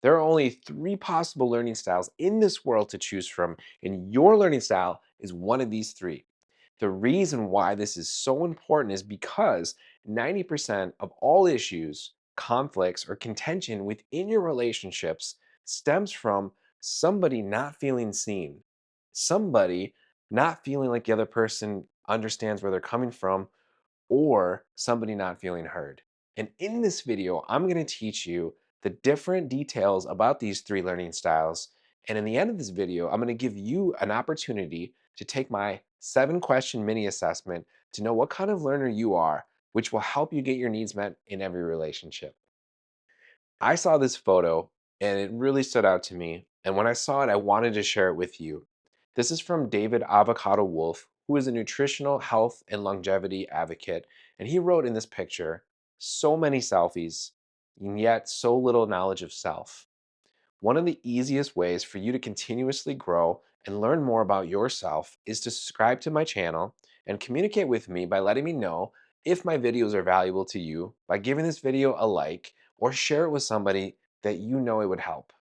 There are only three possible learning styles in this world to choose from, and your learning style is one of these three. The reason why this is so important is because 90% of all issues, conflicts, or contention within your relationships stems from somebody not feeling seen, somebody not feeling like the other person understands where they're coming from, or somebody not feeling heard. And in this video, I'm going to teach you the different details about these three learning styles. And in the end of this video, I'm going to give you an opportunity to take my 7-question mini assessment to know what kind of learner you are, which will help you get your needs met in every relationship. I saw this photo and it really stood out to me. And when I saw it, I wanted to share it with you. This is from David Avocado Wolf, who is a nutritional health and longevity advocate. And he wrote in this picture, so many selfies, and yet so little knowledge of self. One of the easiest ways for you to continuously grow and learn more about yourself is to subscribe to my channel and communicate with me by letting me know if my videos are valuable to you by giving this video a like or share it with somebody that you know it would help.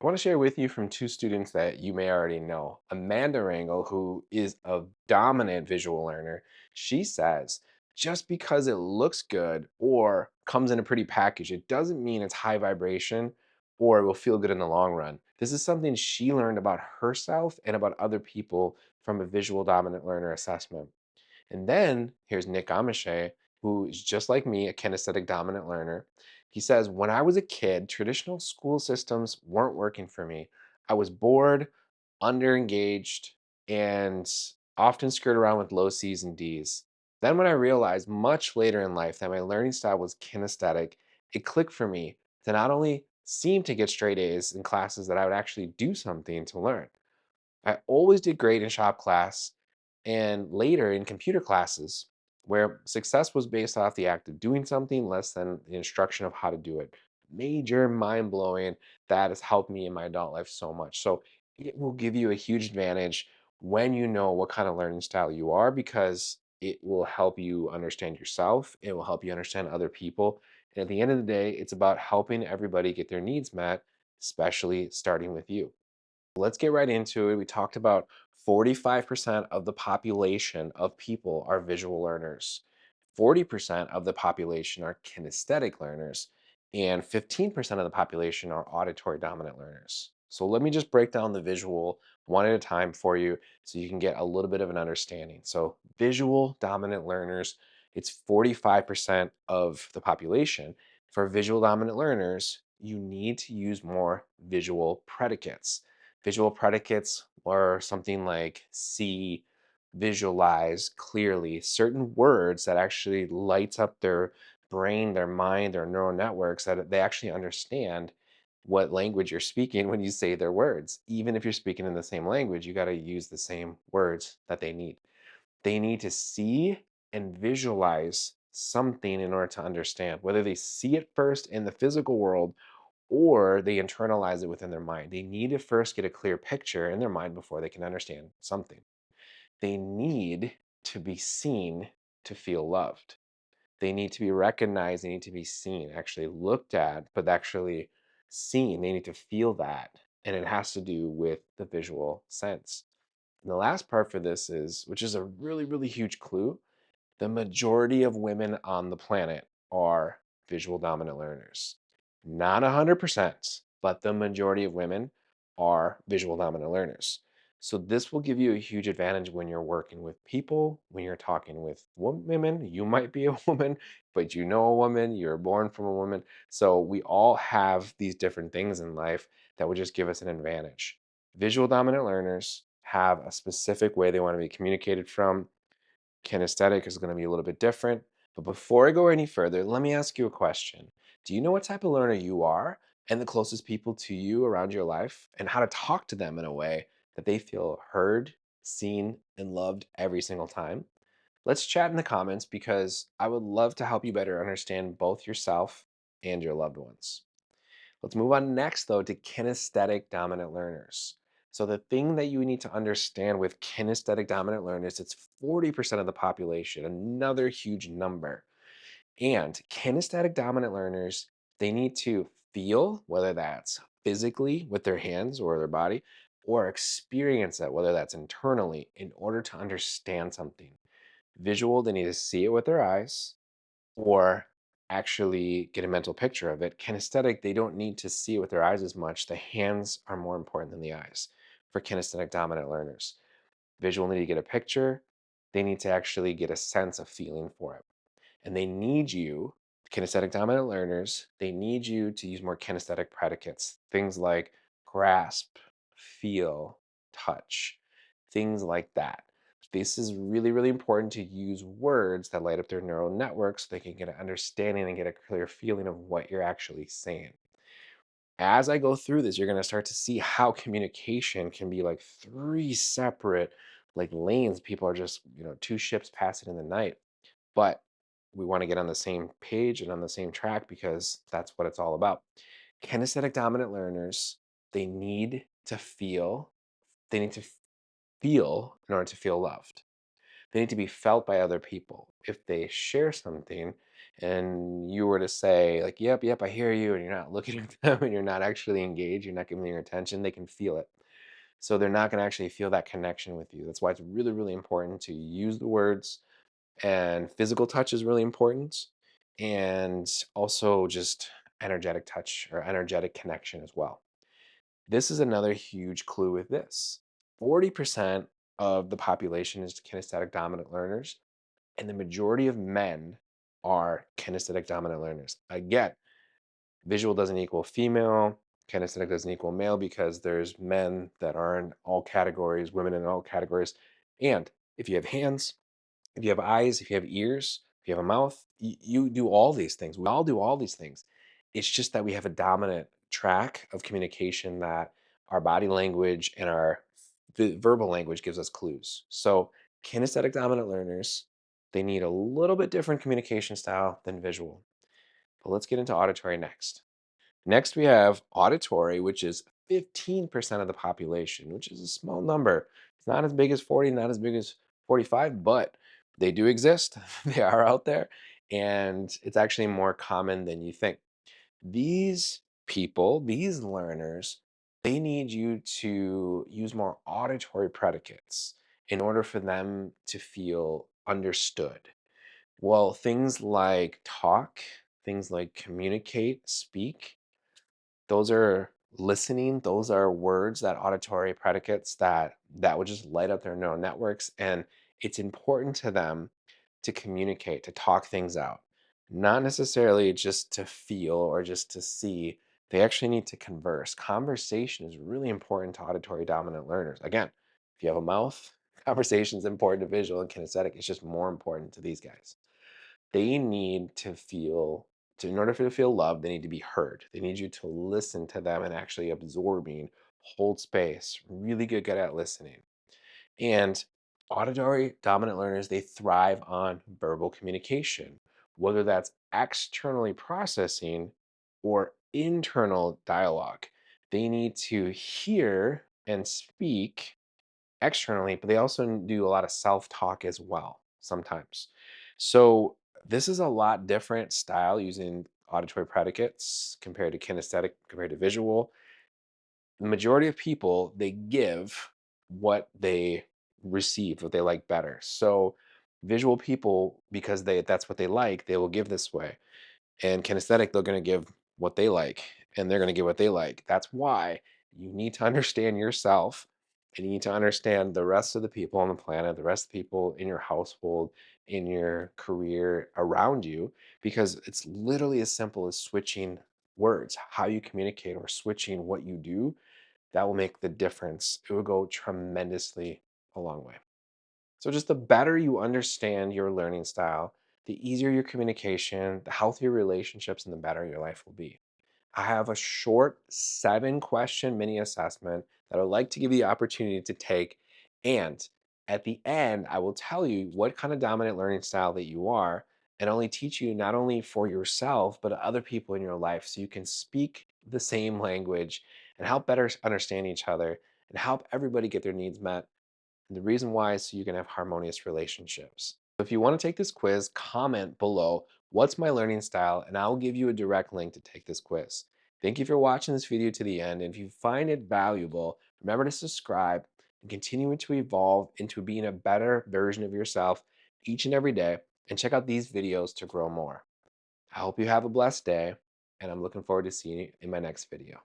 I want to share with you from two students that you may already know. Amanda Rangel, who is a dominant visual learner, she says, just because it looks good or comes in a pretty package, it doesn't mean it's high vibration or it will feel good in the long run. This is something she learned about herself and about other people from a visual dominant learner assessment. And then here's Nick Amiche, who is just like me, a kinesthetic dominant learner. He says, when I was a kid, traditional school systems weren't working for me. I was bored, underengaged, and often screwed around with low C's and D's. Then, when I realized much later in life that my learning style was kinesthetic, it clicked for me to not only seem to get straight A's in classes that I would actually do something to learn. I always did great in shop class and later in computer classes, where success was based off the act of doing something less than the instruction of how to do it. Major mind blowing. That has helped me in my adult life so much. So it will give you a huge advantage when you know what kind of learning style you are because it will help you understand yourself. It will help you understand other people. And at the end of the day, it's about helping everybody get their needs met, especially starting with you. Let's get right into it. We talked about 45% of the population of people are visual learners. 40% of the population are kinesthetic learners, and 15% of the population are auditory dominant learners. So let me just break down the visual one at a time for you so you can get a little bit of an understanding. So visual dominant learners, it's 45% of the population. For visual dominant learners, you need to use more visual predicates. Visual predicates are something like see, visualize clearly, certain words that actually lights up their brain, their mind, their neural networks that they actually understand what language you're speaking when you say their words. Even if you're speaking in the same language, you got to use the same words that they need. They need to see and visualize something in order to understand, whether they see it first in the physical world or they internalize it within their mind. They need to first get a clear picture in their mind before they can understand something. They need to be seen to feel loved. They need to be recognized. They need to be seen, actually looked at, but actually seen. They need to feel that. And it has to do with the visual sense. And the last part for this is, which is a really, really huge clue, the majority of women on the planet are visual dominant learners. Not 100%, but the majority of women are visual dominant learners. So this will give you a huge advantage when you're working with people, when you're talking with women. You might be a woman, but you know a woman, you're born from a woman. So we all have these different things in life that would just give us an advantage. Visual dominant learners have a specific way they want to be communicated from. Kinesthetic is going to be a little bit different. But before I go any further, let me ask you a question. Do you know what type of learner you are and the closest people to you around your life and how to talk to them in a way that they feel heard, seen, and loved every single time? Let's chat in the comments because I would love to help you better understand both yourself and your loved ones. Let's move on next, though, to kinesthetic dominant learners. So the thing that you need to understand with kinesthetic dominant learners, it's 40% of the population, another huge number. And kinesthetic dominant learners, they need to feel, whether that's physically with their hands or their body, or experience it, whether that's internally, in order to understand something. Visual, they need to see it with their eyes or actually get a mental picture of it. Kinesthetic, they don't need to see it with their eyes as much. The hands are more important than the eyes for kinesthetic dominant learners. Visual need to get a picture, they need to actually get a sense of feeling for it. And they need you, kinesthetic dominant learners, they need you to use more kinesthetic predicates, things like grasp, feel, touch, things like that. This is really, really important to use words that light up their neural networks so they can get an understanding and get a clear feeling of what you're actually saying. As I go through this, you're going to start to see how communication can be like three separate like lanes. People are just, two ships passing in the night, but we want to get on the same page and on the same track because that's what it's all about. Kinesthetic dominant learners, they need to feel, they need to feel in order to feel loved. They need to be felt by other people. If they share something and you were to say, like, yep, yep, I hear you, and you're not looking at them and you're not actually engaged, you're not giving them your attention, they can feel it. So they're not going to actually feel that connection with you. That's why it's really, really important to use the words, and physical touch is really important. And also just energetic touch or energetic connection as well. This is another huge clue with this. 40% of the population is kinesthetic dominant learners, and the majority of men are kinesthetic dominant learners. Again, visual doesn't equal female, kinesthetic doesn't equal male because there's men that are in all categories, women in all categories. And if you have hands, if you have eyes, if you have ears, if you have a mouth, you do all these things. We all do all these things. It's just that we have a dominant track of communication that our body language and our verbal language gives us clues. So, kinesthetic dominant learners, they need a little bit different communication style than visual. But let's get into auditory next. Next, we have auditory, which is 15% of the population, which is a small number. It's not as big as 40, not as big as 45, but they do exist. They are out there, and it's actually more common than you think. These people, these learners, they need you to use more auditory predicates in order for them to feel understood. Well, things like talk, things like communicate, speak, those are listening, those are words, that auditory predicates that would just light up their neural networks, and it's important to them to communicate, to talk things out. Not necessarily just to feel or just to see. They actually need to converse. Conversation is really important to auditory dominant learners. Again, if you have a mouth, conversation is important to visual and kinesthetic. It's just more important to these guys. They need to feel in order for to feel loved, they need to be heard. They need you to listen to them and actually absorbing, hold space, really good at listening. And auditory dominant learners, they thrive on verbal communication, whether that's externally processing or internal dialogue. They need to hear and speak externally, but they also do a lot of self-talk as well sometimes. So this is a lot different style using auditory predicates compared to kinesthetic, compared to visual. The majority of people, they give what they receive, what they like better. So visual people, because that's what they like, they will give this way. And kinesthetic, they're going to give what they like, and they're going to give what they like. That's why you need to understand yourself, and you need to understand the rest of the people on the planet, the rest of the people in your household, in your career, around you, because it's literally as simple as switching words, how you communicate, or switching what you do. That will make the difference. It will go tremendously a long way. So just the better you understand your learning style, the easier your communication, the healthier relationships, and the better your life will be. I have a short 7-question mini assessment that I'd like to give you the opportunity to take. And at the end, I will tell you what kind of dominant learning style that you are, and only teach you not only for yourself, but other people in your life so you can speak the same language and help better understand each other and help everybody get their needs met. And the reason why is so you can have harmonious relationships. So if you want to take this quiz, comment below, what's my learning style? And I'll give you a direct link to take this quiz. Thank you for watching this video to the end. And if you find it valuable, remember to subscribe and continue to evolve into being a better version of yourself each and every day. And check out these videos to grow more. I hope you have a blessed day, and I'm looking forward to seeing you in my next video.